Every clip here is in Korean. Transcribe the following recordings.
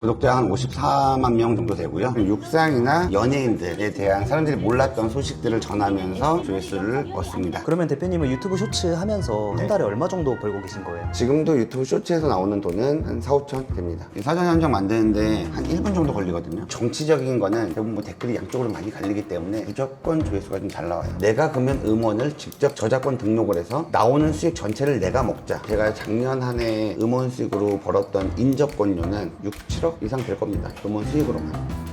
구독자 한 54만 명 정도 되고요. 육상이나 연예인들에 대한 사람들이 몰랐던 소식들을 전하면서 조회수를 얻습니다. 그러면 대표님은 유튜브 쇼츠 하면서 한 달에 얼마 정도 벌고 계신 거예요? 지금도 유튜브 쇼츠에서 나오는 돈은 한 4, 5천 됩니다. 사전 현장 만드는데 한 1분 정도 걸리거든요. 정치적인 거는 대부분 뭐 댓글이 양쪽으로 많이 갈리기 때문에 무조건 조회수가 좀 잘 나와요. 내가 그러면 음원을 직접 저작권 등록을 해서 나오는 수익 전체를 내가 먹자. 제가 작년 한 해 음원 수익으로 벌었던 인접권료는 6, 7억 이상 될 겁니다. 음원 수익으로만.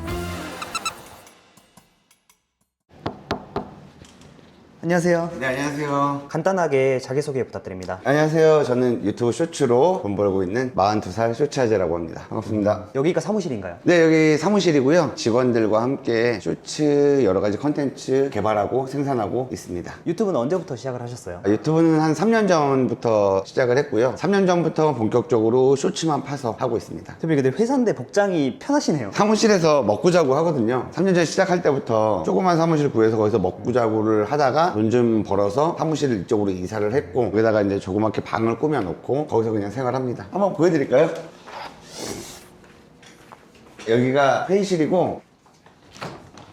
안녕하세요. 네, 안녕하세요. 간단하게 자기소개 부탁드립니다. 안녕하세요. 저는 유튜브 쇼츠로 돈 벌고 있는 42살 쇼츠아재라고 합니다. 반갑습니다. 여기가 사무실인가요? 네, 여기 사무실이고요. 직원들과 함께 쇼츠 여러 가지 컨텐츠 개발하고 생산하고 있습니다. 유튜브는 언제부터 시작을 하셨어요? 유튜브는 한 3년 전부터 시작을 했고요. 3년 전부터 본격적으로 쇼츠만 파서 하고 있습니다. 대표님 근데 회사인데 복장이 편하시네요. 사무실에서 먹고 자고 하거든요. 3년 전 시작할 때부터 조그만 사무실 구해서 거기서 먹고 자고를 하다가 돈 좀 벌어서 사무실을 이쪽으로 이사를 했고 거기다가 이제 조그맣게 방을 꾸며놓고 거기서 그냥 생활합니다. 한번 보여드릴까요? 여기가 회의실이고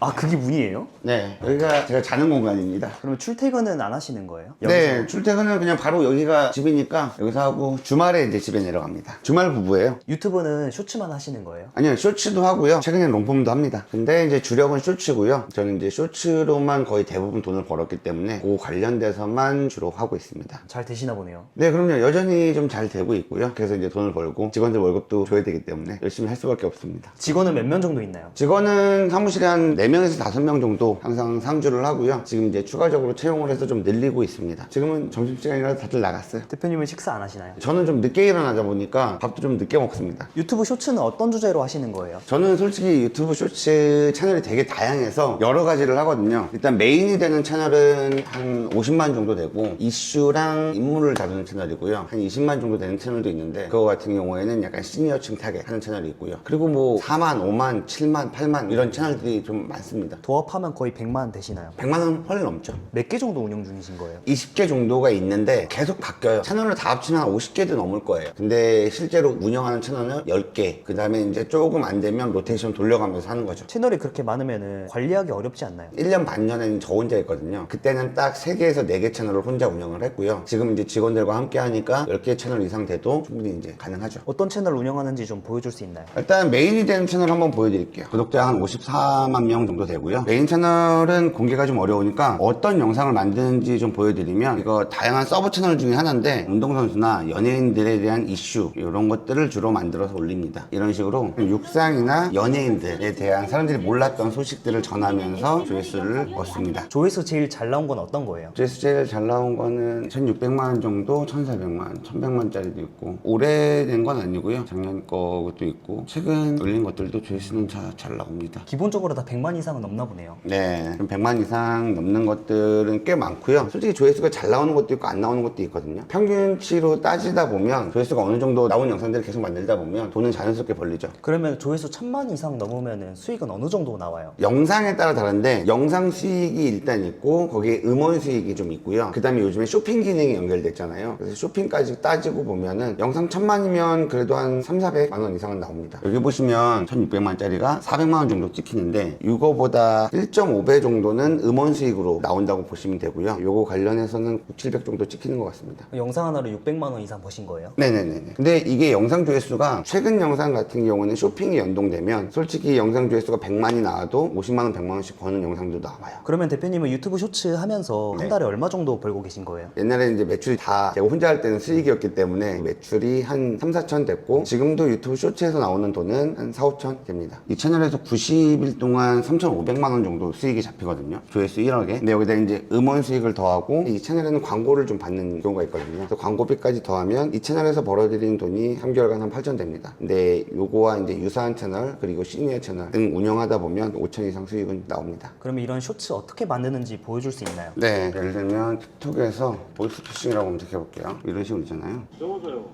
아, 그게 문이에요? 네, 여기가 제가 자는 공간입니다. 그러면 출퇴근은 안 하시는 거예요? 네, 출퇴근은 그냥 바로 여기가 집이니까 여기서 하고 주말에 이제 집에 내려갑니다. 주말 부부예요. 유튜브는 쇼츠만 하시는 거예요? 아니요, 쇼츠도 하고요. 최근에 롱폼도 합니다. 근데 이제 주력은 쇼츠고요. 저는 이제 쇼츠로만 거의 대부분 돈을 벌었기 때문에 그 관련돼서만 주로 하고 있습니다. 잘 되시나 보네요. 네, 그럼요. 여전히 좀 잘 되고 있고요. 그래서 이제 돈을 벌고 직원들 월급도 줘야 되기 때문에 열심히 할 수밖에 없습니다. 직원은 몇 명 정도 있나요? 직원은 사무실에 한 4명에서 5명 정도 항상 상주를 하고요. 지금 이제 추가적으로 채용을 해서 좀 늘리고 있습니다. 지금은 점심시간이라서 다들 나갔어요. 대표님은 식사 안 하시나요? 저는 좀 늦게 일어나다 보니까 밥도 좀 늦게 먹습니다. 유튜브 쇼츠는 어떤 주제로 하시는 거예요? 저는 솔직히 유튜브 쇼츠 채널이 되게 다양해서 여러 가지를 하거든요. 일단 메인이 되는 채널은 한 50만 정도 되고 이슈랑 인물을 다루는 채널이고요. 한 20만 정도 되는 채널도 있는데 그거 같은 경우에는 약간 시니어층 타겟 하는 채널이 있고요. 그리고 뭐 4만, 5만, 7만, 8만 이런 채널들이 좀 많습니다. 도합하면 거의 100만 되시나요? 100만 원 훨씬 넘죠. 몇 개 정도 운영 중이신 거예요? 20개 정도가 있는데 계속 바뀌어요. 채널을 다 합치면 한 50개도 넘을 거예요. 근데 실제로 운영하는 채널은 10개. 그 다음에 이제 조금 안 되면 로테이션 돌려가면서 하는 거죠. 채널이 그렇게 많으면 관리하기 어렵지 않나요? 1년 반 전에는 저 혼자 했거든요. 그때는 딱 3개에서 4개 채널을 혼자 운영을 했고요. 지금 이제 직원들과 함께 하니까 10개 채널 이상 돼도 충분히 이제 가능하죠. 어떤 채널 운영하는지 좀 보여줄 수 있나요? 일단 메인이 되는 채널 한번 보여드릴게요. 구독자 한 54만 명 정도 되고요. 메인 채널은 공개가 좀 어려우니까 어떤 영상을 만드는지 좀 보여드리면 이거 다양한 서브 채널 중에 하나인데 운동선수나 연예인들에 대한 이슈 이런 것들을 주로 만들어서 올립니다. 이런 식으로 육상이나 연예인들에 대한 사람들이 몰랐던 소식들을 전하면서 조회수를 얻습니다. 조회수 제일 잘 나온 건 어떤 거예요? 조회수 제일 잘 나온 거는 1600만 원 정도, 1400만, 1100만 짜리도 있고 오래된 건 아니고요. 작년 것도 있고 최근 올린 것들도 조회수는 잘 나옵니다. 기본적으로 다 100만 이상은 넘나 보네요. 네, 좀 100만 이상 넘는 것들은 꽤 많고요. 솔직히 조회수가 잘 나오는 것도 있고 안 나오는 것도 있거든요. 평균치로 따지다 보면 조회수가 어느 정도 나온 영상들을 계속 만들다 보면 돈은 자연스럽게 벌리죠. 그러면 조회수 1000만 이상 넘으면 수익은 어느 정도 나와요? 영상에 따라 다른데 영상 수익이 일단 있고 거기에 음원 수익이 좀 있고요. 그 다음에 요즘에 쇼핑 기능이 연결됐잖아요. 그래서 쇼핑까지 따지고 보면은 영상 1000만이면 그래도 한 3, 400만 원 이상은 나옵니다. 여기 보시면 1600만 짜리가 400만 원 정도 찍히는데 이거보다 1.5배 정도는 음원 수익으로 나온다고 보시면 되고요. 요거 관련해서는 6, 700 정도 찍히는 것 같습니다. 영상 하나로 600만 원 이상 버신 거예요? 네네네. 근데 이게 영상 조회수가 최근 영상 같은 경우는 쇼핑이 연동되면 솔직히 영상 조회수가 100만이 나와도 50만 원, 100만 원씩 버는 영상도 나와요. 그러면 대표님은 유튜브 쇼츠 하면서 네. 한 달에 얼마 정도 벌고 계신 거예요? 옛날에 이제 매출이 다 제가 혼자 할 때는 수익이었기 때문에 매출이 한 3, 4천 됐고 지금도 유튜브 쇼츠에서 나오는 돈은 한 4, 5천 됩니다. 이 채널에서 90일 동안 3,500만 원 정도 수익이 잡히거든요. 조회수 1억에. 근데 여기다 이제 음원 수익을 더하고 이 채널에는 광고를 좀 받는 경우가 있거든요. 그래서 광고비까지 더하면 이 채널에서 벌어들이는 돈이 3개월간 한 8천 됩니다. 근데 요거와 이제 유사한 채널 그리고 시니어 채널 등 운영하다 보면 5천 이상 수익은 나옵니다. 그러면 이런 쇼츠 어떻게 만드는지 보여줄 수 있나요? 네, 예를 들면 틱톡에서 보이스피싱이라고 검색해 볼게요. 이런 식으로 있잖아요. 여보세요.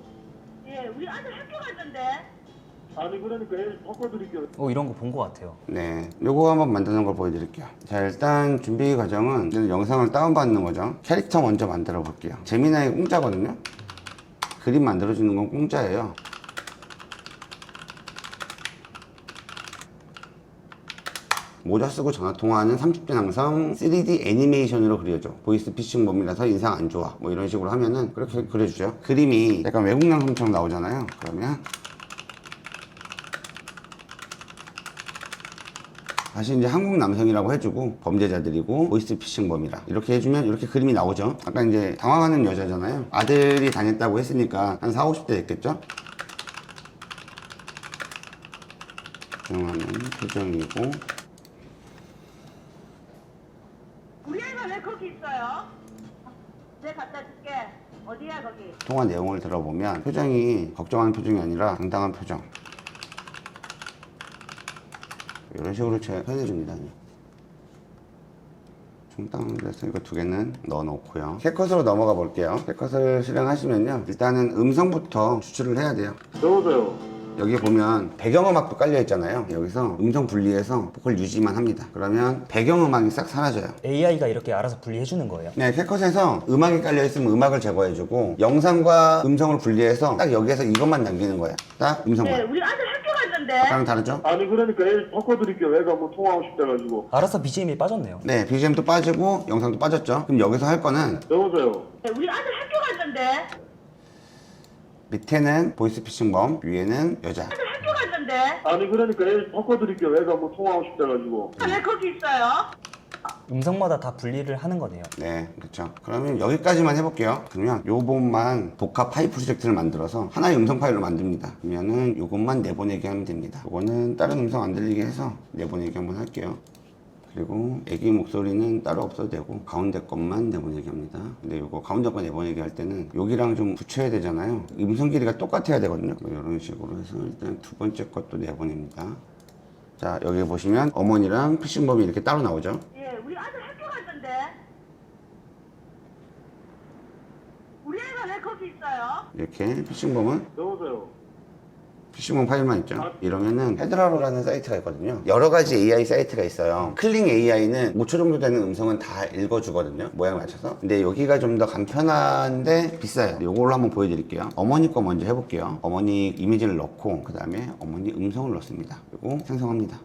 예, 우리 아들 학교 갔던데. 아니 그러니까 애 바꿔드릴게요. 이런 거 본 것 같아요. 네, 요거 한번 만드는 걸 보여드릴게요. 자, 일단 준비 과정은 일단 영상을 다운받는 거죠. 캐릭터 먼저 만들어 볼게요. 재미나이 공짜거든요. 그림 만들어주는 건 공짜예요. 모자 쓰고 전화 통화하는 30대 남성 3D 애니메이션으로 그려줘. 보이스 피싱범이라서 인상 안 좋아. 뭐 이런 식으로 하면은 그렇게 그려주죠. 그림이 약간 외국 남성처럼 나오잖아요. 그러면 다시 이제 한국 남성이라고 해주고 범죄자들이고 보이스 피싱범이라 이렇게 해주면 이렇게 그림이 나오죠. 아까 이제 당황하는 여자잖아요. 아들이 다녔다고 했으니까 한 40, 50대 됐겠죠? 조용하는 표정이고 우리 애가 왜 거기 있어요? 내가 갖다 줄게. 어디야 거기? 통화 내용을 들어보면 표정이 걱정하는 표정이 아니라 당당한 표정. 이런 식으로 표현해줍니다. 중땅돼서 이거 두 개는 넣어놓고요. 캡컷으로 넘어가 볼게요. 캡컷을 실행하시면요, 일단은 음성부터 추출을 해야 돼요. 여보세요. 여기 보면 배경음악도 깔려 있잖아요. 여기서 음성 분리해서 보컬 유지만 합니다. 그러면 배경음악이 싹 사라져요. AI가 이렇게 알아서 분리해 주는 거예요. 네, 캡컷에서 음악이 깔려 있으면 음악을 제거해주고 영상과 음성을 분리해서 딱 여기에서 이것만 남기는 거예요. 딱 음성만. 네, 우리 아들 학교 갔는데. 아까랑 다르죠? 아니 그러니까 애 바꿔드릴게요. 애가 뭐 통화하고 싶다가지고. 알아서 BGM이 빠졌네요. 네, BGM도 빠지고 영상도 빠졌죠. 그럼 여기서 할 거는 여보세요. 네, 우리 아들 학교 갔는데. 밑에는 보이스피싱범, 위에는 여자. 아들 학교 갔는데. 아니 그러니까 애 바꿔드릴게요. 애가 뭐 통화하고 싶다가지고. 왜 거기 있어요? 음성마다 다 분리를 하는 거네요. 네, 그렇죠. 그러면 여기까지만 해볼게요. 그러면 요것만 복합 파일 프로젝트를 만들어서 하나의 음성 파일로 만듭니다. 그러면은 요것만 내보내기 하면 됩니다. 요거는 다른 음성 안 들리게 해서 내보내기 한번 할게요. 그리고 애기 목소리는 따로 없어도 되고 가운데 것만 내보내기 합니다. 근데 요거 가운데 거 내보내기 할 때는 여기랑 좀 붙여야 되잖아요. 음성 길이가 똑같아야 되거든요. 뭐 이런 식으로 해서 일단 두 번째 것도 내보냅니다. 자, 여기 보시면 어머니랑 피싱범이 이렇게 따로 나오죠. 예, 우리 아들 학교 갔는데. 우리 애가 왜 거기 있어요? 이렇게 피싱범은 여보세요. 피싱범 파일만 있죠. 이러면은 헤드라로라는 사이트가 있거든요. 여러 가지 AI 사이트가 있어요. 클링 AI는 5초 정도 되는 음성은 다 읽어주거든요. 모양 맞춰서. 근데 여기가 좀 더 간편한데 비싸요. 요걸로 한번 보여드릴게요. 어머니 거 먼저 해볼게요. 어머니 이미지를 넣고 그 다음에 어머니 음성을 넣습니다. 그리고 생성합니다.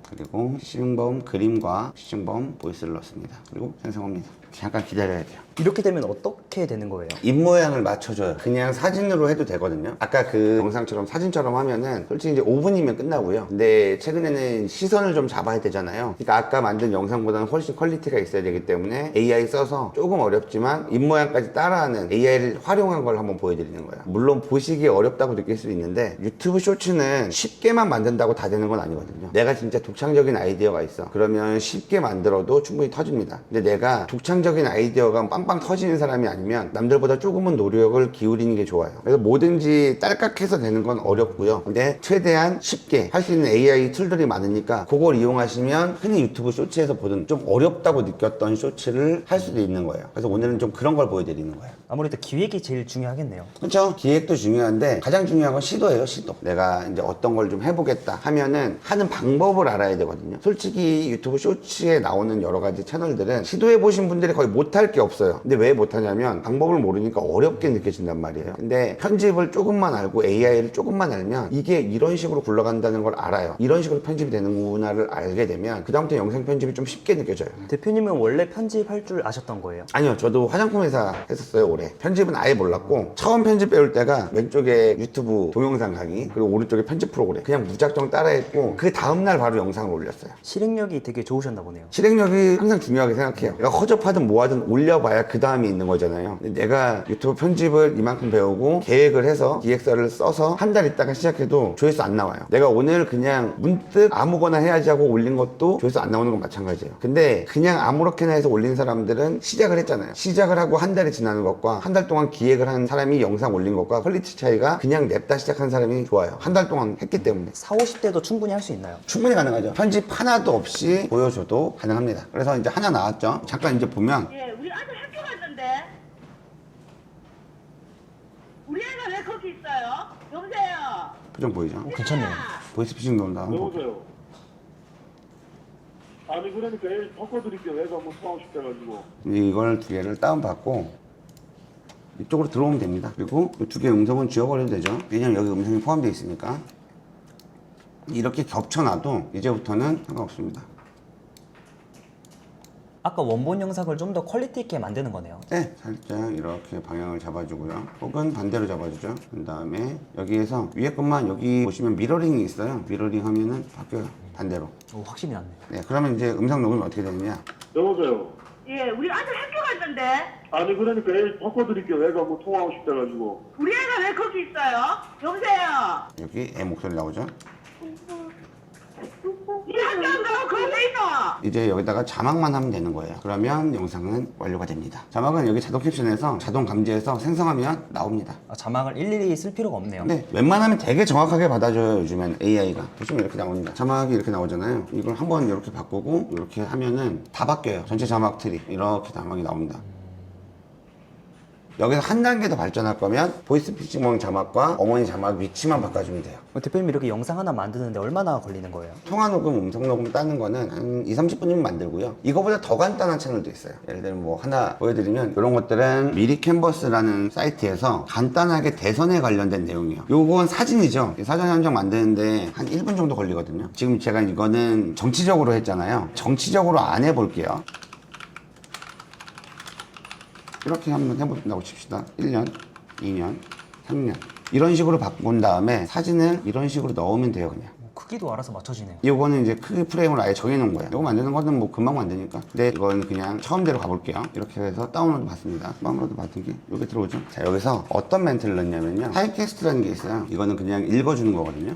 그리고 피싱범 그림과 피싱범 보이스를 넣습니다. 그리고 생성합니다. 잠깐 기다려야 돼요. 이렇게 되면 어떻게 되는 거예요? 입모양을 맞춰줘요. 그냥 사진으로 해도 되거든요. 아까 그 영상처럼 사진처럼 하면은 솔직히 이제 5분이면 끝나고요. 근데 최근에는 시선을 좀 잡아야 되잖아요. 그러니까 아까 만든 영상보다는 훨씬 퀄리티가 있어야 되기 때문에 AI 써서 조금 어렵지만 입모양까지 따라하는 AI를 활용한 걸 한번 보여드리는 거예요. 물론 보시기에 어렵다고 느낄 수 있는데 유튜브 쇼츠는 쉽게만 만든다고 다 되는 건 아니거든요. 내가 진짜 독창적인 아이디어가 있어. 그러면 쉽게 만들어도 충분히 터집니다. 근데 내가 독창적인 아이디어가 빵빵 터지는 사람이 아니면 남들보다 조금은 노력을 기울이는 게 좋아요. 그래서 뭐든지 딸깍해서 되는 건 어렵고요. 근데 최대한 쉽게 할 수 있는 AI 툴들이 많으니까 그걸 이용하시면 흔히 유튜브 쇼츠에서 보던 좀 어렵다고 느꼈던 쇼츠를 할 수도 있는 거예요. 그래서 오늘은 좀 그런 걸 보여드리는 거예요. 아무래도 기획이 제일 중요하겠네요. 그렇죠. 기획도 중요한데 가장 중요한 건 시도예요. 시도. 내가 이제 어떤 걸 좀 해보겠다 하면은 하는 방법을 알아야 되거든요. 솔직히 유튜브 쇼츠에 나오는 여러 가지 채널들은 시도해보신 분들이 거의 못할 게 없어요. 근데 왜 못하냐면 방법을 모르니까 어렵게 느껴진단 말이에요. 근데 편집을 조금만 알고 AI를 조금만 알면 이게 이런 식으로 굴러간다는 걸 알아요. 이런 식으로 편집이 되는구나를 알게 되면 그 다음부터 영상 편집이 좀 쉽게 느껴져요. 대표님은 원래 편집할 줄 아셨던 거예요? 아니요, 저도 화장품 회사 했었어요, 올해. 편집은 아예 몰랐고 처음 편집 배울 때가 왼쪽에 유튜브 동영상 강의 그리고 오른쪽에 편집 프로그램 그냥 무작정 따라했고 그 다음날 바로 영상을 올렸어요. 실행력이 되게 좋으셨나 보네요. 실행력이 항상 중요하게 생각해요. 내가 허접하든 뭐하든 올려봐야 그 다음이 있는 거잖아요. 근데 내가 유튜브 편집을 이만큼 배우고 계획을 해서 기획서를 써서 한 달 있다가 시작해도 조회수 안 나와요. 내가 오늘 그냥 문득 아무거나 해야지 하고 올린 것도 조회수 안 나오는 건 마찬가지예요. 근데 그냥 아무렇게나 해서 올린 사람들은 시작을 했잖아요. 시작을 하고 한 달이 지나는 것과 한 달 동안 기획을 한 사람이 영상 올린 것과 퀄리티 차이가 그냥 냅다 시작한 사람이 좋아요. 한 달 동안 했기 때문에. 40, 50대도 충분히 할 수 있나요? 충분히 가능하죠. 편집 하나도 없이 보여줘도 가능합니다. 그래서 이제 하나 나왔죠. 잠깐 이제 보면 예, 우리 아들 학교 갔는데. 우리 애가 왜 거기 있어요? 여보세요. 표정 보이죠? 괜찮네요. 보이스피싱 나온다. 여보세요. 아니 그러니까 애 바꿔드릴게요. 애가 뭐 통화하고 싶다가지고. 이걸 두 개를 다운받고 이쪽으로 들어오면 됩니다. 그리고 이 두 개 음성은 지워버려도 되죠. 왜냐면 여기 음성이 포함되어 있으니까. 이렇게 겹쳐놔도 이제부터는 상관없습니다. 아까 원본 영상을 좀 더 퀄리티 있게 만드는 거네요. 네, 살짝 이렇게 방향을 잡아주고요. 혹은 반대로 잡아주죠. 그 다음에 여기에서 위에 것만 여기 보시면 미러링이 있어요. 미러링 하면은 바뀌어요. 반대로. 오, 확실히 낫네요. 네, 그러면 이제 음성 녹음이 어떻게 되느냐. 여보세요. 예, 우리 아들 학교 갔는데 아니 그러니까 애 바꿔드릴게요. 애가 뭐 통화하고 싶다가지고. 우리 애가 왜 거기 있어요? 여보세요. 여기 애 목소리 나오죠. 이 학교 안 가고 거기 왜 있어? 이제 여기다가 자막만 하면 되는 거예요. 그러면 영상은 완료가 됩니다. 자막은 여기 자동 캡션에서 자동 감지해서 생성하면 나옵니다. 아, 자막을 일일이 쓸 필요가 없네요. 네, 웬만하면 되게 정확하게 받아줘요. 요즘엔 AI가. 보시면 이렇게 나옵니다. 자막이 이렇게 나오잖아요. 이걸 한번 이렇게 바꾸고 이렇게 하면은 다 바뀌어요. 전체 자막 트리 이렇게 자막이 나옵니다. 여기서 한 단계 더 발전할 거면 보이스피싱 자막과 어머니 자막 위치만 바꿔주면 돼요. 대표님 이렇게 영상 하나 만드는데 얼마나 걸리는 거예요? 통화 녹음, 음성 녹음 따는 거는 한 20-30분이면 만들고요. 이거보다 더 간단한 채널도 있어요. 예를 들면 뭐 하나 보여드리면 이런 것들은 미리 캔버스라는 사이트에서 간단하게 대선에 관련된 내용이에요. 요건 사진이죠. 사전 한 장 만드는데 한 1분 정도 걸리거든요. 지금 제가 이거는 정치적으로 했잖아요. 정치적으로 안 해볼게요. 이렇게 한번 해본다고 칩시다. 1년, 2년, 3년 이런 식으로 바꾼 다음에 사진을 이런 식으로 넣으면 돼요. 그냥 크기도 알아서 맞춰지네요. 이거는 이제 크기 프레임을 아예 정해놓은 거예요. 이거 만드는 거는 뭐 금방 만드니까. 근데 이건 그냥 처음대로 가볼게요. 이렇게 해서 다운로드 받습니다. 다운로드 받은 게 여기 들어오죠. 자, 여기서 어떤 멘트를 넣냐면요, 하이캐스트라는 게 있어요. 이거는 그냥 읽어주는 거거든요.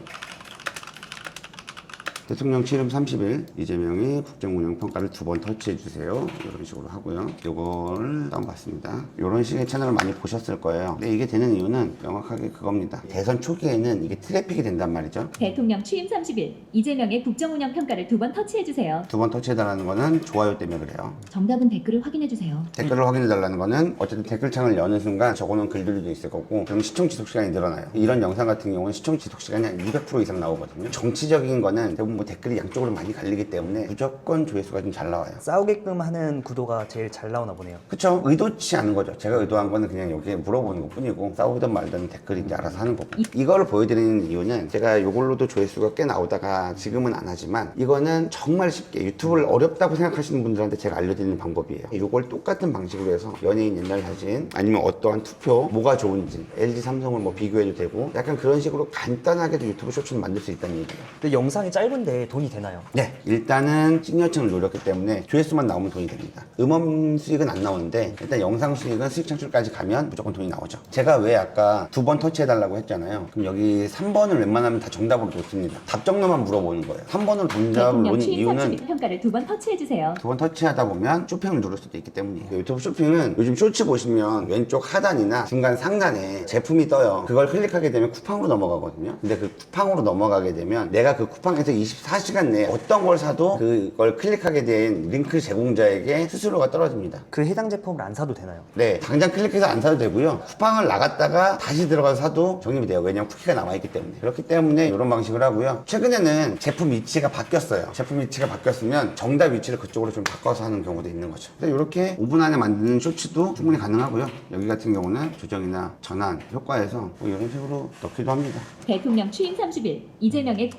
대통령 취임 30일 이재명이 국정운영평가를 2번 터치해주세요. 이런 식으로 하고요. 이거를 다운받습니다. 이런 식의 채널을 많이 보셨을 거예요. 근데 이게 되는 이유는 명확하게 그겁니다. 대선 초기에는 이게 트래픽이 된단 말이죠. 대통령 취임 30일 이재명의 국정운영 평가를 2번 터치해주세요. 2번 터치해달라는 거는 좋아요 때문에 그래요. 정답은 댓글을 확인해주세요. 댓글을 확인해달라는 거는 어쨌든 댓글창을 여는 순간 적어놓은 글들도 있을 거고, 그럼 시청 지속 시간이 늘어나요. 이런 영상 같은 경우는 시청 지속 시간이 한 200% 이상 나오거든요. 정치적인 거는 대부분 뭐 댓글이 양쪽으로 많이 갈리기 때문에 무조건 조회수가 좀 잘 나와요. 싸우게끔 하는 구도가 제일 잘 나오나 보네요. 그쵸? 의도치 않은 거죠. 제가 의도한 거는 그냥 여기에 물어보는 것 뿐이고, 싸우든 말든 댓글이 이제 알아서 하는 거고. 이거를 보여드리는 이유는 제가 이걸로도 조회수가 꽤 나오다가 지금은 안 하지만, 이거는 정말 쉽게 유튜브를 어렵다고 생각하시는 분들한테 제가 알려드리는 방법이에요. 이걸 똑같은 방식으로 해서 연예인 옛날 사진 아니면 어떠한 투표 뭐가 좋은지 LG 삼성을 뭐 비교해도 되고, 약간 그런 식으로 간단하게도 유튜브 쇼츠를 만들 수 있다는 얘기예요. 근데 영상이 짧은데 돈이 되나요? 네, 일단은 시니어층을 노렸기 때문에 조회수만 나오면 돈이 됩니다. 음원 수익은 안 나오는데 일단 영상 수익은 수익 창출까지 가면 무조건 돈이 나오죠. 제가 왜 아까 2번 터치해달라고 했잖아요. 그럼 여기 3번을 웬만하면 다 정답으로 놓습니다. 답정너만 물어보는 거예요. 3번으로 정답을 대통령 놓는 취임 이유는 30일 평가를 2번 터치해주세요. 2번 터치하다 보면 쇼핑을 누를 수도 있기 때문이에요. 유튜브 쇼핑은 요즘 쇼츠 보시면 왼쪽 하단이나 중간 상단에 제품이 떠요. 그걸 클릭하게 되면 쿠팡으로 넘어가거든요. 근데 그 쿠팡으로 넘어가게 되면 내가 그 쿠팡에서 24시간 내에 어떤 걸 사도 그걸 클릭하게 된 링크 제공자에게 수수료가 떨어집니다. 그 해당 제품을 안 사도 되나요? 네, 당장 클릭해서 안 사도 되고요. 쿠팡을 나갔다가 다시 들어가서 사도 적립이 돼요. 왜냐면 쿠키가 남아있기 때문에. 그렇기 때문에 이런 방식을 하고요. 최근에는 제품 위치가 바뀌었어요. 제품 위치가 바뀌었으면 정답 위치를 그쪽으로 좀 바꿔서 하는 경우도 있는 거죠. 그래서 이렇게 5분 안에 만드는 쇼츠도 충분히 가능하고요. 여기 같은 경우는 조정이나 전환 효과에서 뭐 이런 식으로 넣기도 합니다. 대통령 취임 30일 이재명의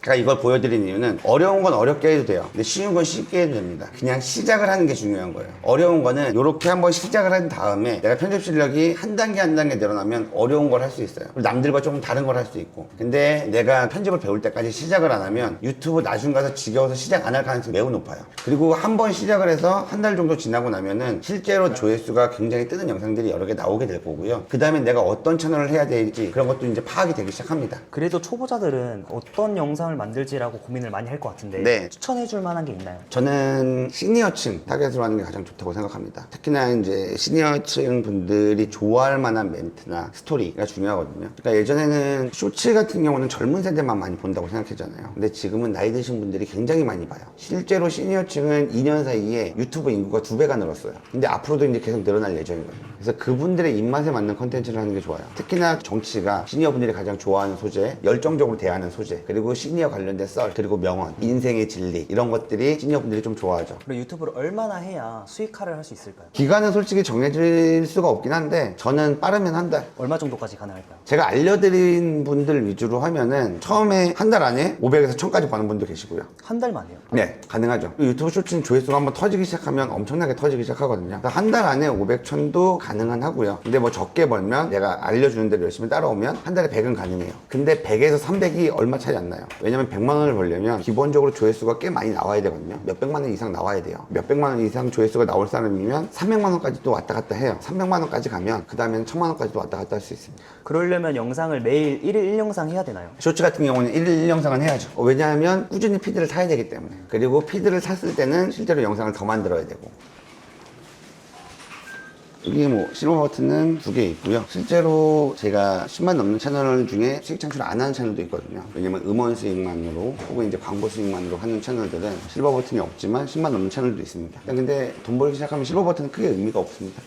제가 이걸 보여드린 이유는 어려운 건 어렵게 해도 돼요. 근데 쉬운 건 쉽게 해도 됩니다. 그냥 시작을 하는 게 중요한 거예요. 어려운 거는 이렇게 한번 시작을 한 다음에 내가 편집 실력이 한 단계 한 단계 늘어나면 어려운 걸 할 수 있어요. 남들과 조금 다른 걸 할 수 있고. 근데 내가 편집을 배울 때까지 시작을 안 하면 유튜브 나중 가서 지겨워서 시작 안 할 가능성이 매우 높아요. 그리고 한 번 시작을 해서 한 달 정도 지나고 나면은 실제로 조회수가 굉장히 뜨는 영상들이 여러 개 나오게 될 거고요. 그 다음에 내가 어떤 채널을 해야 될지 그런 것도 이제 파악이 되기 시작합니다. 그래도 초보자들은 어떤 영상을 만들지라고 고민을 많이 할 것 같은데 네. 추천해줄 만한 게 있나요? 저는 시니어층 타겟으로 하는 게 가장 좋다고 생각합니다. 특히나 이제 시니어층 분들이 좋아할 만한 멘트나 스토리가 중요하거든요. 그러니까 예전에는 쇼츠 같은 경우는 젊은 세대만 많이 본다고 생각했잖아요. 근데 지금은 나이 드신 분들이 굉장히 많이 봐요. 실제로 시니어층은 2년 사이에 유튜브 인구가 2배가 늘었어요. 근데 앞으로도 이제 계속 늘어날 예정이거든요. 그래서 그분들의 입맛에 맞는 컨텐츠를 하는 게 좋아요. 특히나 정치가 시니어분들이 가장 좋아하는 소재, 열정적으로 대하는 소재, 그리고 시니어 시니어 관련된 썰, 그리고 명언, 인생의 진리 이런 것들이 시니어분들이 좀 좋아하죠. 그리고 유튜브를 얼마나 해야 수익화를 할 수 있을까요? 기간은 솔직히 정해질 수가 없긴 한데 저는 빠르면 한 달. 얼마 정도까지 가능할까요? 제가 알려드린 분들 위주로 하면은 처음에 한 달 안에 500에서 1000까지 버는 분도 계시고요. 한 달 만에요? 네, 가능하죠. 유튜브 쇼츠는 조회수가 한번 터지기 시작하면 엄청나게 터지기 시작하거든요. 한 달 안에 500, 1000도 가능은 하고요. 근데 뭐 적게 벌면 내가 알려주는 대로 열심히 따라오면 한 달에 100은 가능해요. 근데 100에서 300이 얼마 차이 안 나요. 왜냐면 100만 원을 벌려면 기본적으로 조회수가 꽤 많이 나와야 되거든요. 몇백만 원 이상 나와야 돼요. 몇백만 원 이상 조회수가 나올 사람이면 300만 원까지도 왔다 갔다 해요. 300만 원까지 가면 그 다음에는 1000만 원까지도 왔다 갔다 할 수 있습니다. 그러려면 영상을 매일 1일 1영상 해야 되나요? 쇼츠 같은 경우는 1일 1영상은 해야죠. 왜냐하면 꾸준히 피드를 타야 되기 때문에. 그리고 피드를 탔을 때는 실제로 영상을 더 만들어야 되고. 여기 뭐 실버 버튼은 2개 있고요. 실제로 제가 10만 넘는 채널 중에 수익 창출 안 하는 채널도 있거든요. 왜냐면 음원 수익만으로 혹은 이제 광고 수익만으로 하는 채널들은 실버 버튼이 없지만 10만 넘는 채널도 있습니다. 근데 돈 벌기 시작하면 실버 버튼은 크게 의미가 없습니다.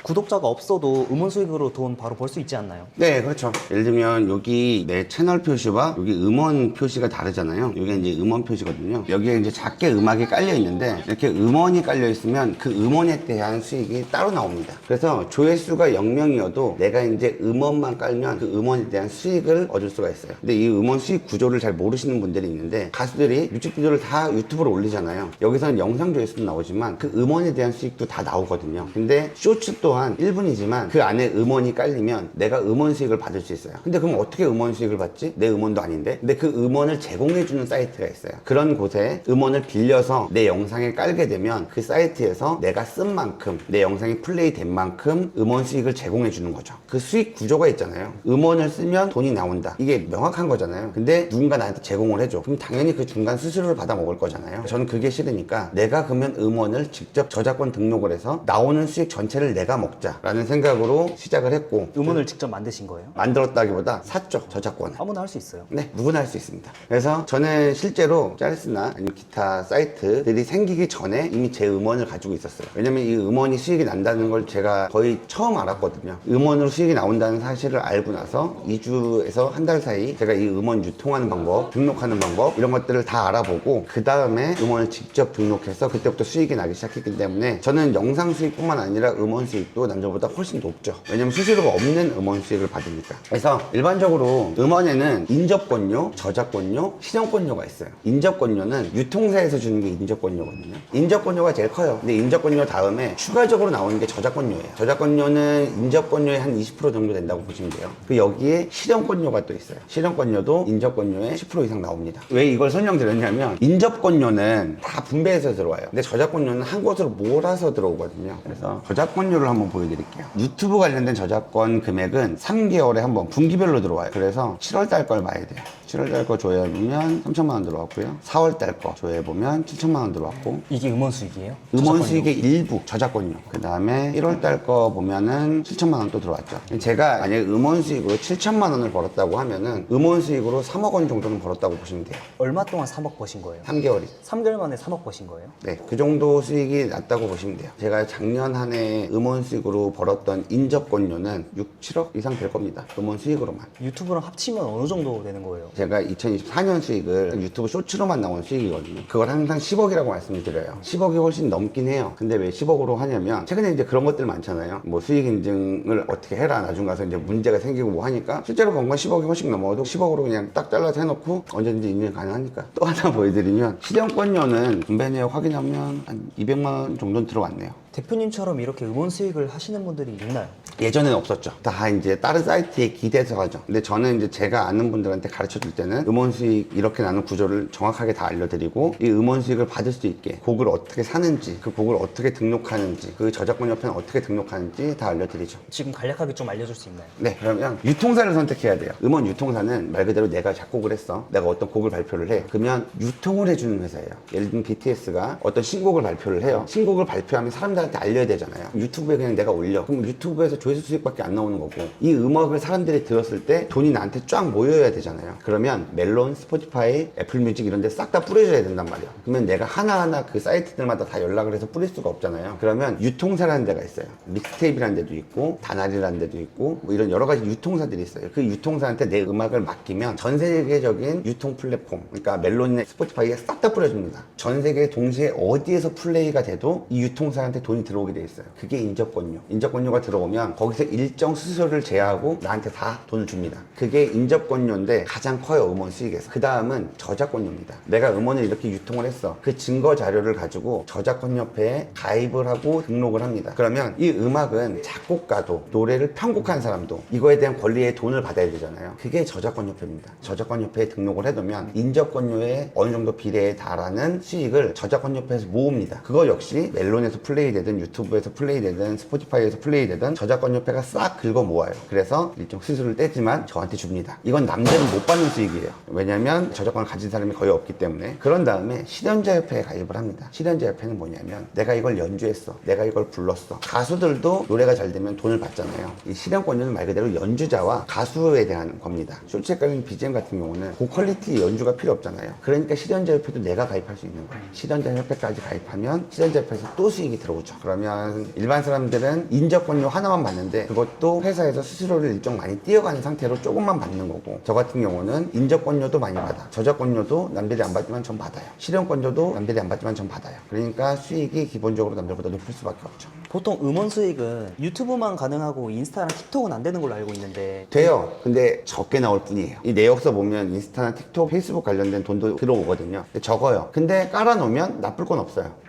구독자가 없어도 음원 수익으로 돈 바로 벌 수 있지 않나요? 네, 그렇죠. 예를 들면 여기 내 채널 표시와 여기 음원 표시가 다르잖아요. 여기 이제 음원 표시거든요. 여기에 이제 작게 음악이 깔려 있는데 이렇게 음원이 깔려 있으면 그 음원에 대한 수익이 따로 나옵니다. 그래서 조회수가 0명이어도 내가 이제 음원만 깔면 그 음원에 대한 수익을 얻을 수가 있어요. 근데 이 음원 수익 구조를 잘 모르시는 분들이 있는데 가수들이 뮤직비디오를 다 유튜브로 올리잖아요. 여기서는 영상 조회수도 나오지만 그 음원에 대한 수익도 다 나오거든요. 근데 쇼츠 또한 1분이지만 그 안에 음원이 깔리면 내가 음원 수익을 받을 수 있어요. 근데 그럼 어떻게 음원 수익을 받지? 내 음원도 아닌데? 근데 그 음원을 제공해주는 사이트가 있어요. 그런 곳에 음원을 빌려서 내 영상에 깔게 되면 그 사이트에서 내가 쓴 만큼 내 영상이 플레이 된 만큼 음원 수익을 제공해주는 거죠. 그 수익 구조가 있잖아요. 음원을 쓰면 돈이 나온다. 이게 명확한 거잖아요. 근데 누군가 나한테 제공을 해줘. 그럼 당연히 그 중간 수수료를 받아 먹을 거잖아요. 저는 그게 싫으니까 내가 그러면 음원을 직접 저작권 등록을 해서 나오는 수익 전체를 내가 먹자 라는 생각으로 시작을 했고 음원을 직접 만드신 거예요? 만들었다기보다 샀죠, 저작권을. 아무나 할 수 있어요. 네, 누구나 할 수 있습니다. 그래서 저는 실제로 짤스나 아니면 기타 사이트들이 생기기 전에 이미 제 음원을 가지고 있었어요. 왜냐면 이 음원이 수익이 난다는 걸 제가 거의 처음 알았거든요. 음원으로 수익이 나온다는 사실을 알고 나서 2주에서 한 달 사이 제가 이 음원 유통하는 방법, 등록하는 방법 이런 것들을 다 알아보고 그 다음에 음원을 직접 등록해서 그때부터 수익이 나기 시작했기 때문에 저는 영상 수익뿐만 아니라 음원 수익도 남들보다 훨씬 높죠. 왜냐면 수수료가 없는 음원 수익을 받으니까. 그래서 일반적으로 음원에는 인접권료, 저작권료, 실현권료가 있어요. 인접권료는 유통사에서 주는 게 인접권료거든요. 인접권료가 제일 커요. 근데 인접권료 다음에 추가적으로 나오는 게 저작권료예요. 저작권료는 인접권료의 한 20% 정도 된다고 보시면 돼요. 그 여기에 실현권료가 또 있어요. 실현권료도 인접권료의 10% 이상 나옵니다. 왜 이걸 설명드렸냐면 인접권료는 다 분배해서 들어와요. 근데 저작권료는 한 곳으로 몰아서 들어오거든요. 그래서 저작권료를 한번 보여드릴게요. 유튜브 관련된 저작권 금액은 3개월에 한 번 분기별로 들어와요. 그래서 7월 달 걸 봐야 돼요. 7월 달 거 조회해보면 3천만 원 들어왔고요. 4월 달 거 조회해보면 7천만 원 들어왔고, 이게 음원 수익이에요? 음원 저작권료? 수익의 일부 저작권료. 그 다음에 1월 달 거 보면은 7천만 원 또 들어왔죠. 제가 만약에 음원 수익으로 7천만 원을 벌었다고 하면은 음원 수익으로 3억 원 정도는 벌었다고 보시면 돼요. 얼마 동안 3억 버신 거예요? 3개월이. 3개월 만에 3억 버신 거예요? 네, 그 정도 수익이 났다고 보시면 돼요. 제가 작년 한 해 음원 수익으로 벌었던 인접권료는 6, 7억 이상 될 겁니다. 음원 수익으로만. 유튜브랑 합치면 어느 정도 되는 거예요? 제가 2024년 수익을 유튜브 쇼츠로만 나온 수익이거든요. 그걸 항상 10억이라고 말씀을 드려요. 10억이 훨씬 넘긴 해요. 근데 왜 10억으로 하냐면 최근에 이제 그런 것들 많잖아요. 뭐 수익 인증을 어떻게 해라 나중 가서 이제 문제가 생기고 뭐 하니까 실제로 건건 10억이 훨씬 넘어도 10억으로 그냥 딱 잘라서 해놓고 언제든지 인증 가능하니까. 또 하나 보여드리면 실현권료는 분배 내역 확인하면 한 200만 원 정도는 들어왔네요. 대표님처럼 이렇게 음원 수익을 하시는 분들이 있나요? 예전에는 없었죠. 다 이제 다른 사이트에 기대서 하죠. 근데 저는 이제 제가 아는 분들한테 가르쳐 줄 때는 음원 수익 이렇게 나는 구조를 정확하게 다 알려드리고 이 음원 수익을 받을 수 있게 곡을 어떻게 사는지, 그 곡을 어떻게 등록하는지, 그 저작권 옆에는 어떻게 등록하는지 다 알려드리죠. 지금 간략하게 좀 알려줄 수 있나요? 네, 그러면 유통사를 선택해야 돼요. 음원 유통사는 말 그대로 내가 작곡을 했어. 내가 어떤 곡을 발표를 해. 그러면 유통을 해주는 회사예요. 예를 들면 BTS가 어떤 신곡을 발표를 해요. 신곡을 발표하면 사람들한테 사람들한테 알려야 되잖아요. 유튜브에 그냥 내가 올려. 그럼 유튜브에서 조회수 수익밖에 안 나오는 거고, 이 음악을 사람들이 들었을 때 돈이 나한테 쫙 모여야 되잖아요. 그러면 멜론, 스포티파이, 애플뮤직 이런 데 싹 다 뿌려줘야 된단 말이야. 그러면 내가 하나하나 그 사이트들마다 다 연락을 해서 뿌릴 수가 없잖아요. 그러면 유통사라는 데가 있어요. 믹스테이프라는 데도 있고 다나리라는 데도 있고 뭐 이런 여러 가지 유통사들이 있어요. 그 유통사한테 내 음악을 맡기면 전 세계적인 유통 플랫폼, 그러니까 멜론이나 스포티파이에 싹 다 뿌려줍니다. 전 세계 동시에 어디에서 플레이가 돼도 이 유통사한테 돈이 들어오게 돼 있어요. 그게 인적권료. 인적권료가 들어오면 거기서 일정 수수료를 제하고 나한테 다 돈을 줍니다. 그게 인적권료인데 가장 커요, 음원 수익에서. 그 다음은 저작권료입니다. 내가 음원을 이렇게 유통을 했어. 그 증거 자료를 가지고 저작권협회에 가입을 하고 등록을 합니다. 그러면 이 음악은 작곡가도 노래를 편곡한 사람도 이거에 대한 권리에 돈을 받아야 되잖아요. 그게 저작권협회입니다. 저작권협회에 등록을 해두면 인적권료에 어느 정도 비례에 달하는 수익을 저작권협회에서 모읍니다. 그거 역시 멜론에서 플레이되든 유튜브에서 플레이되든 스포티파이에서 플레이되든 저작권협회가 싹 긁어 모아요. 그래서 일정 수수료를 떼지만 저한테 줍니다. 이건 남들은 못 받는 수익이에요. 왜냐면 저작권을 가진 사람이 거의 없기 때문에. 그런 다음에 실현자협회에 가입을 합니다. 실현자협회는 뭐냐면 내가 이걸 연주했어, 내가 이걸 불렀어. 가수들도 노래가 잘 되면 돈을 받잖아요. 이 실현권료는 말 그대로 연주자와 가수에 대한 겁니다. 쇼츠에 깔린 BGM 같은 경우는 고퀄리티 연주가 필요 없잖아요. 그러니까 실현자협회도 내가 가입할 수 있는 거예요. 실현자협회까지 가입하면 실현자협회에서 또 수익이 들어오죠. 그러면 일반 사람들은 인적권료 하나만 받는데 그것도 회사에서 수수료를 일정 많이 띄어가는 상태로 조금만 받는 거고, 저 같은 경우는 인적권료도 많이 받아, 저작권료도 남들이 안 받지만 전 받아요, 실현권료도 남들이 안 받지만 전 받아요. 그러니까 수익이 기본적으로 남들보다 높을 수밖에 없죠. 보통 음원 수익은 유튜브만 가능하고 인스타랑 틱톡은 안 되는 걸로 알고 있는데 돼요. 근데 적게 나올 뿐이에요. 이 내역서 보면 인스타나 틱톡, 페이스북 관련된 돈도 들어오거든요. 근데 적어요. 근데 깔아놓으면 나쁠 건 없어요.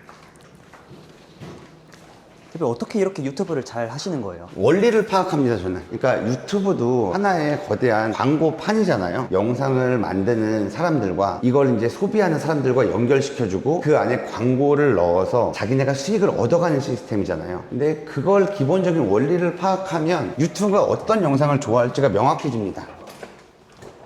대표 어떻게 이렇게 유튜브를 잘 하시는 거예요? 원리를 파악합니다, 저는. 그러니까 유튜브도 하나의 거대한 광고판이잖아요. 영상을 만드는 사람들과 이걸 이제 소비하는 사람들과 연결시켜주고 그 안에 광고를 넣어서 자기네가 수익을 얻어가는 시스템이잖아요. 근데 그걸 기본적인 원리를 파악하면 유튜브가 어떤 영상을 좋아할지가 명확해집니다.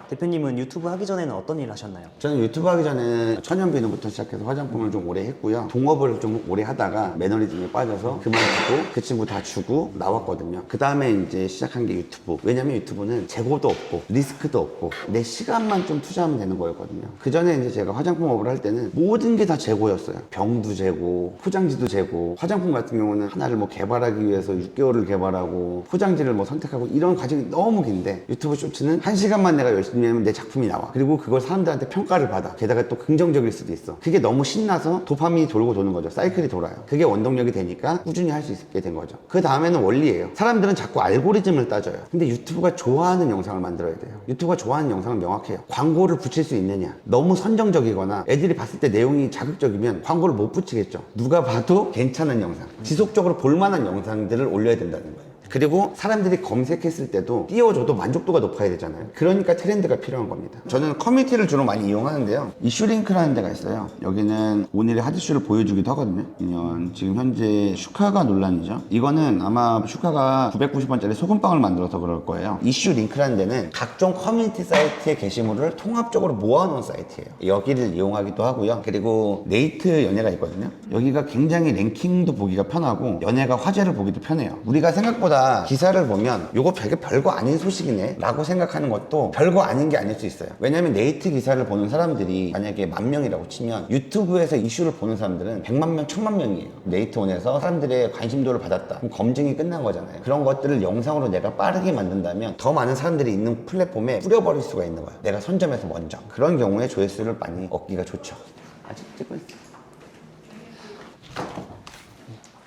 대표님은 유튜브 하기 전에는 어떤 일 하셨나요? 저는 유튜브 하기 전에는 천연비누부터 시작해서 화장품을 좀 오래 했고요. 동업을 좀 오래 하다가 매너리즘에 빠져서 그만두고 그 친구 다 주고 나왔거든요. 그 다음에 이제 시작한 게 유튜브. 왜냐면 유튜브는 재고도 없고 리스크도 없고 내 시간만 좀 투자하면 되는 거였거든요. 그 전에 이제 제가 화장품업을 할 때는 모든 게 다 재고였어요. 병도 재고, 포장지도 재고. 화장품 같은 경우는 하나를 뭐 개발하기 위해서 6개월을 개발하고 포장지를 뭐 선택하고 이런 과정이 너무 긴데, 유튜브 쇼츠는 1시간만 내가 열심히 하면 내 작품이 나와. 그리고 그걸 사람들한테 평가를 받아. 게다가 또 긍정적일 수도 있어. 그게 너무 신나서 도파민이 돌고 도는 거죠. 사이클이 돌아요. 그게 원동력이 되니까 꾸준히 할 수 있게 된 거죠. 그 다음에는 원리예요. 사람들은 자꾸 알고리즘을 따져요. 근데 유튜브가 좋아하는 영상을 만들어야 돼요. 유튜브가 좋아하는 영상은 명확해요. 광고를 붙일 수 있느냐. 너무 선정적이거나 애들이 봤을 때 내용이 자극적이면 광고를 못 붙이겠죠. 누가 봐도 괜찮은 영상, 지속적으로 볼만한 영상들을 올려야 된다는 거예요. 그리고 사람들이 검색했을 때도 띄워줘도 만족도가 높아야 되잖아요. 그러니까 트렌드가 필요한 겁니다. 저는 커뮤니티를 주로 많이 이용하는데요. 이슈링크라는 데가 있어요. 여기는 오늘의 핫이슈를 보여주기도 하거든요. 지금 현재 슈카가 논란이죠. 이거는 아마 슈카가 990원짜리 소금빵을 만들어서 그럴 거예요. 이슈링크라는 데는 각종 커뮤니티 사이트의 게시물을 통합적으로 모아놓은 사이트예요. 여기를 이용하기도 하고요. 그리고 네이트 연예가 있거든요. 여기가 굉장히 랭킹도 보기가 편하고 연예가 화제를 보기도 편해요. 우리가 생각보다 기사를 보면 이거 되게 별거 아닌 소식이네 라고 생각하는 것도 별거 아닌 게 아닐 수 있어요. 왜냐면 네이트 기사를 보는 사람들이 만약에 10,000명이라고 치면 유튜브에서 이슈를 보는 사람들은 100만 명, 1000만 명이에요. 네이트원에서 사람들의 관심도를 받았다. 그럼 검증이 끝난 거잖아요. 그런 것들을 영상으로 내가 빠르게 만든다면 더 많은 사람들이 있는 플랫폼에 뿌려버릴 수가 있는 거예요. 내가 선점해서 먼저. 그런 경우에 조회수를 많이 얻기가 좋죠. 아직 찍고 있어요.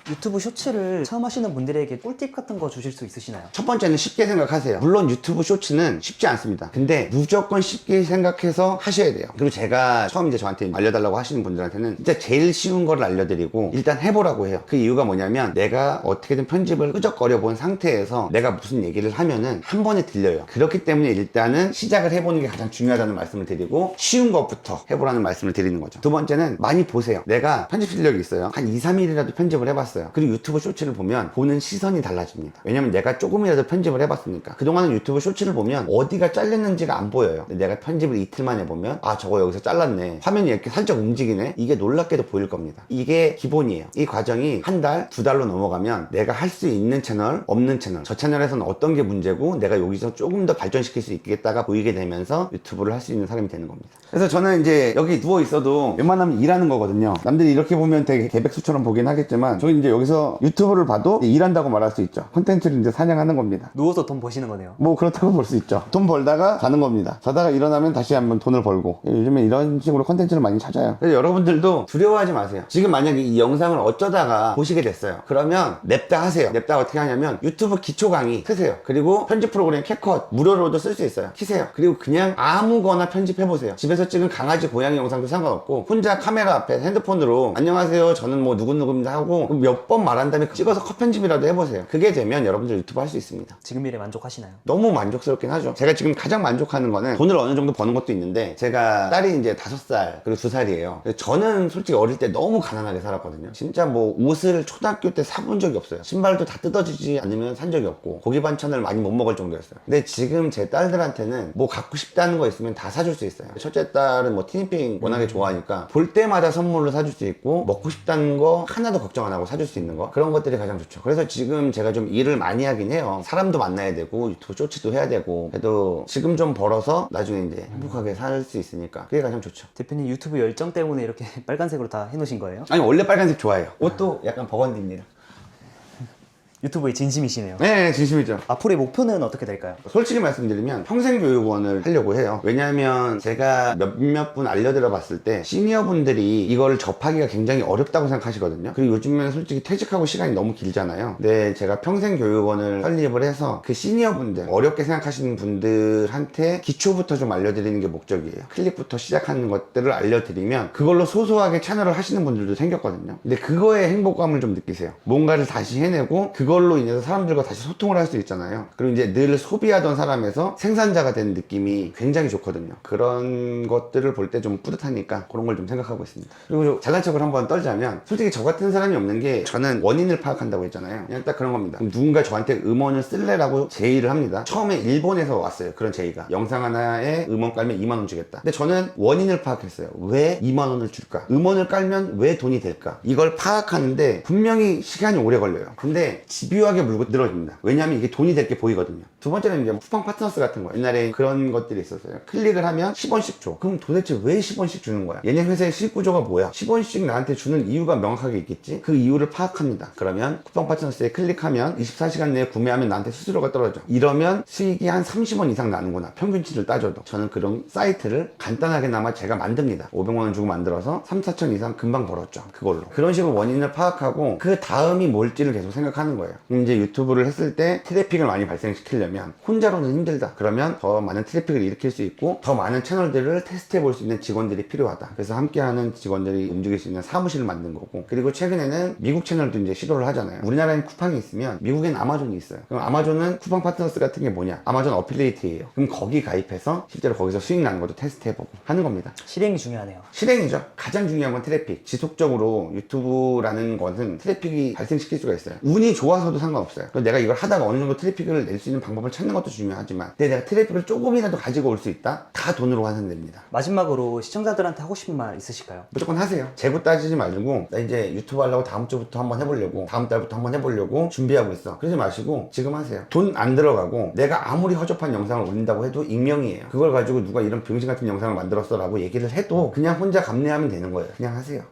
유튜브 쇼츠를 처음 하시는 분들에게 꿀팁 같은 거 주실 수 있으시나요? 첫 번째는 쉽게 생각하세요. 물론 유튜브 쇼츠는 쉽지 않습니다. 근데 무조건 쉽게 생각해서 하셔야 돼요. 그리고 제가 처음 이제 저한테 알려달라고 하시는 분들한테는 진짜 제일 쉬운 거를 알려드리고 일단 해보라고 해요. 그 이유가 뭐냐면 내가 어떻게든 편집을 끄적거려 본 상태에서 내가 무슨 얘기를 하면은 한 번에 들려요. 그렇기 때문에 일단은 시작을 해보는 게 가장 중요하다는 말씀을 드리고 쉬운 것부터 해보라는 말씀을 드리는 거죠. 두 번째는 많이 보세요. 내가 편집 실력이 있어요. 한 2, 3일이라도 편집을 해봤어요. 없어요. 그리고 유튜브 쇼츠를 보면 보는 시선이 달라집니다. 왜냐면 내가 조금이라도 편집을 해봤으니까. 그동안은 유튜브 쇼츠를 보면 어디가 잘렸는지가 안 보여요. 근데 내가 편집을 이틀 만에 보면 아 저거 여기서 잘랐네, 화면이 이렇게 살짝 움직이네, 이게 놀랍게도 보일 겁니다. 이게 기본이에요. 이 과정이 한 달, 두 달로 넘어가면 내가 할 수 있는 채널, 없는 채널, 저 채널에서는 어떤 게 문제고 내가 여기서 조금 더 발전시킬 수 있겠다가 보이게 되면서 유튜브를 할 수 있는 사람이 되는 겁니다. 그래서 저는 이제 여기 누워 있어도 웬만하면 일하는 거거든요. 남들이 이렇게 보면 되게 개백수처럼 보긴 하겠지만 저는 이제 여기서 유튜브를 봐도 일한다고 말할 수 있죠. 콘텐츠를 이제 사냥하는 겁니다. 누워서 돈 버시는 거네요. 뭐 그렇다고 볼 수 있죠. 돈 벌다가 자는 겁니다. 자다가 일어나면 다시 한번 돈을 벌고. 요즘에 이런 식으로 콘텐츠를 많이 찾아요. 그래서 여러분들도 두려워하지 마세요. 지금 만약에 이 영상을 어쩌다가 보시게 됐어요. 그러면 냅다 하세요. 냅다 어떻게 하냐면 유튜브 기초 강의 트세요. 그리고 편집 프로그램 캡컷 무료로도 쓸 수 있어요. 키세요. 그리고 그냥 아무거나 편집해보세요. 집에서 찍은 강아지 고양이 영상도 상관없고 혼자 카메라 앞에 핸드폰으로 안녕하세요 저는 뭐 누구누구입니다 하고 몇 번 말한 다음에 찍어서 컷 편집이라도 해보세요. 그게 되면 여러분들 유튜브 할 수 있습니다. 지금 일에 만족하시나요? 너무 만족스럽긴 하죠. 제가 지금 가장 만족하는 거는 돈을 어느 정도 버는 것도 있는데, 제가 딸이 이제 5살 그리고 2살이에요 저는 솔직히 어릴 때 너무 가난하게 살았거든요. 진짜 뭐 옷을 초등학교 때 사본 적이 없어요. 신발도 다 뜯어지지 않으면 산 적이 없고 고기 반찬을 많이 못 먹을 정도였어요. 근데 지금 제 딸들한테는 뭐 갖고 싶다는 거 있으면 다 사줄 수 있어요. 첫째 딸은 뭐 티니핑 워낙에 좋아하니까 볼 때마다 선물로 사줄 수 있고, 먹고 싶다는 거 하나도 걱정 안 하고 사줄 수 있는 거, 그런 것들이 가장 좋죠. 그래서 지금 제가 좀 일을 많이 하긴 해요. 사람도 만나야 되고 유튜브 쇼츠도 해야 되고, 그래도 지금 좀 벌어서 나중에 이제 행복하게 살 수 있으니까 그게 가장 좋죠. 대표님 유튜브 열정 때문에 이렇게 빨간색으로 다 해놓으신 거예요? 아니 원래 빨간색 좋아해요. 옷도 약간 버건디입니다. 유튜브에 진심이시네요. 네, 진심이죠. 앞으로의 목표는 어떻게 될까요? 솔직히 말씀드리면 평생교육원을 하려고 해요. 왜냐하면 제가 몇몇 분 알려드려 봤을 때 시니어분들이 이걸 접하기가 굉장히 어렵다고 생각하시거든요. 그리고 요즘에는 솔직히 퇴직하고 시간이 너무 길잖아요. 근데 제가 평생교육원을 설립을 해서 그 시니어분들, 어렵게 생각하시는 분들한테 기초부터 좀 알려드리는 게 목적이에요. 클릭부터 시작하는 것들을 알려드리면 그걸로 소소하게 채널을 하시는 분들도 생겼거든요. 근데 그거에 행복감을 좀 느끼세요. 뭔가를 다시 해내고 그걸로 인해서 사람들과 다시 소통을 할 수 있잖아요. 그리고 이제 늘 소비하던 사람에서 생산자가 된 느낌이 굉장히 좋거든요. 그런 것들을 볼 때 좀 뿌듯하니까 그런 걸 좀 생각하고 있습니다. 그리고 잘난 척을 한번 떨자면, 솔직히 저 같은 사람이 없는 게, 저는 원인을 파악한다고 했잖아요. 그냥 딱 그런 겁니다. 그럼 누군가 저한테 음원을 쓸래라고 제의를 합니다. 처음에 일본에서 왔어요. 그런 제의가. 영상 하나에 음원 깔면 2만 원 주겠다. 근데 저는 원인을 파악했어요. 왜 2만 원을 줄까? 음원을 깔면 왜 돈이 될까? 이걸 파악하는데 분명히 시간이 오래 걸려요. 근데 집요하게 물고 늘어집니다. 왜냐하면 이게 돈이 될 게 보이거든요. 두 번째는 이제 쿠팡 파트너스 같은 거. 옛날에 그런 것들이 있었어요. 클릭을 하면 10원씩 줘. 그럼 도대체 왜 10원씩 주는 거야? 얘네 회사의 실구조가 뭐야? 10원씩 나한테 주는 이유가 명확하게 있겠지? 그 이유를 파악합니다. 그러면 쿠팡 파트너스에 클릭하면 24시간 내에 구매하면 나한테 수수료가 떨어져. 이러면 수익이 한 30원 이상 나는구나. 평균치를 따져도. 저는 그런 사이트를 간단하게나마 제가 만듭니다. 500만 원 주고 만들어서 3, 4천 이상 금방 벌었죠. 그걸로. 그런 식으로 원인을 파악하고 그 다음이 뭘지를 계속 생각하는 거예요. 이제 유튜브를 했을 때 트래픽을 많이 발생시키려면 혼자로는 힘들다. 그러면 더 많은 트래픽을 일으킬 수 있고 더 많은 채널들을 테스트해 볼 수 있는 직원들이 필요하다. 그래서 함께하는 직원들이 움직일 수 있는 사무실을 만든 거고, 그리고 최근에는 미국 채널도 이제 시도를 하잖아요. 우리나라엔 쿠팡이 있으면 미국엔 아마존이 있어요. 그럼 아마존은 쿠팡 파트너스 같은 게 뭐냐? 아마존 어필리에이트예요. 그럼 거기 가입해서 실제로 거기서 수익 나는 것도 테스트해보고 하는 겁니다. 실행이 중요하네요. 실행이죠. 가장 중요한 건 트래픽. 지속적으로 유튜브라는 것은 트래픽이 발생시킬 수가 있어요. 운이 좋아서도 상관없어요. 내가 이걸 하다가 어느 정도 트래픽을 낼 수 있는 방법을 찾는 것도 중요하지만, 근데 내가 트래픽을 조금이라도 가지고 올 수 있다? 다 돈으로 환산됩니다. 마지막으로 시청자들한테 하고 싶은 말 있으실까요? 무조건 하세요. 재고 따지지 말고, 나 이제 유튜브 하려고 다음 주부터 한번 해보려고, 다음 달부터 한번 해보려고 준비하고 있어. 그러지 마시고 지금 하세요. 돈 안 들어가고 내가 아무리 허접한 영상을 올린다고 해도 익명이에요. 그걸 가지고 누가 이런 병신 같은 영상을 만들었어 라고 얘기를 해도 그냥 혼자 감내하면 되는 거예요. 그냥 하세요.